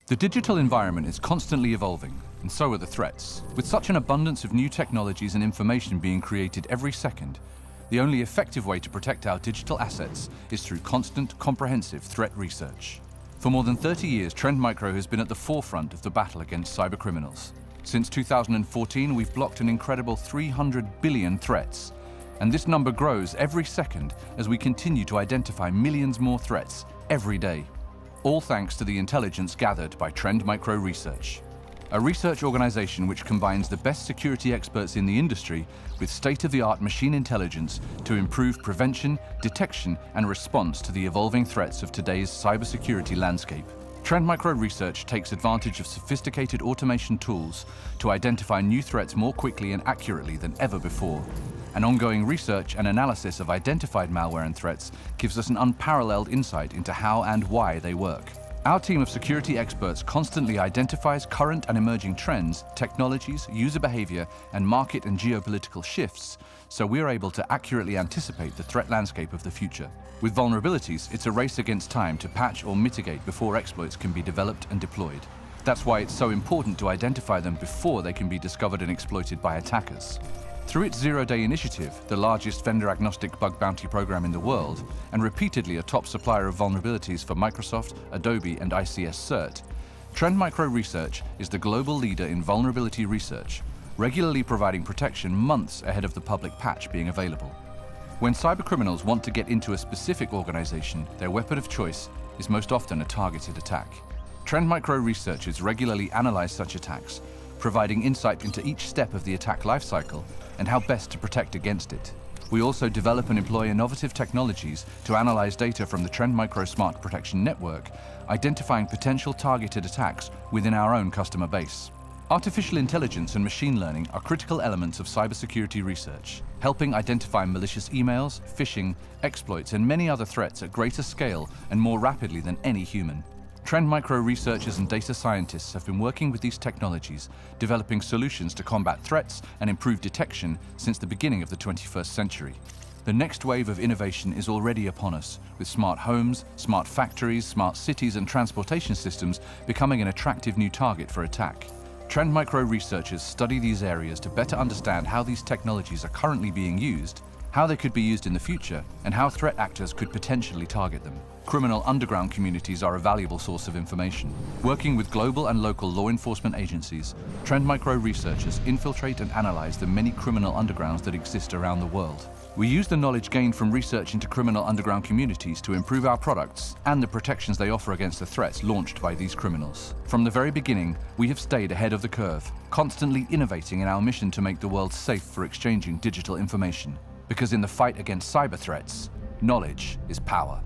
The digital environment is constantly evolving, and so are the threats. With such an abundance of new technologies and information being created every second, the only effective way to protect our digital assets is through constant, comprehensive threat research. For more than 30 years, Trend Micro has been at the forefront of the battle against cybercriminals. Since 2014, we've blocked an incredible 300 billion threats, and this number grows every second as we continue to identify millions more threats every day. All thanks to the intelligence gathered by Trend Micro Research, a research organization which combines the best security experts in the industry with state-of-the-art machine intelligence to improve prevention, detection, and response to the evolving threats of today's cybersecurity landscape. Trend Micro Research takes advantage of sophisticated automation tools to identify new threats more quickly and accurately than ever before. An ongoing research and analysis of identified malware and threats gives us an unparalleled insight into how and why they work. Our team of security experts constantly identifies current and emerging trends, technologies, user behavior, and market and geopolitical shifts, so we're able to accurately anticipate the threat landscape of the future. With vulnerabilities, it's a race against time to patch or mitigate before exploits can be developed and deployed. That's why it's so important to identify them before they can be discovered and exploited by attackers. Through its zero-day initiative, the largest vendor-agnostic bug bounty program in the world, and repeatedly a top supplier of vulnerabilities for Microsoft, Adobe, and ICS CERT, Trend Micro Research is the global leader in vulnerability research, regularly providing protection months ahead of the public patch being available. When cybercriminals want to get into a specific organization, their weapon of choice is most often a targeted attack. Trend Micro Researchers regularly analyze such attacks, providing insight into each step of the attack lifecycle and how best to protect against it. We also develop and employ innovative technologies to analyze data from the Trend Micro Smart Protection Network, identifying potential targeted attacks within our own customer base. Artificial intelligence and machine learning are critical elements of cybersecurity research, helping identify malicious emails, phishing, exploits, and many other threats at greater scale and more rapidly than any human. Trend Micro researchers and data scientists have been working with these technologies, developing solutions to combat threats and improve detection since the beginning of the 21st century. The next wave of innovation is already upon us, with smart homes, smart factories, smart cities, and transportation systems becoming an attractive new target for attack. Trend Micro researchers study these areas to better understand how these technologies are currently being used, how they could be used in the future, and how threat actors could potentially target them. Criminal underground communities are a valuable source of information. Working with global and local law enforcement agencies, Trend Micro researchers infiltrate and analyze the many criminal undergrounds that exist around the world. We use the knowledge gained from research into criminal underground communities to improve our products and the protections they offer against the threats launched by these criminals. From the very beginning, we have stayed ahead of the curve, constantly innovating in our mission to make the world safe for exchanging digital information. Because in the fight against cyber threats, knowledge is power.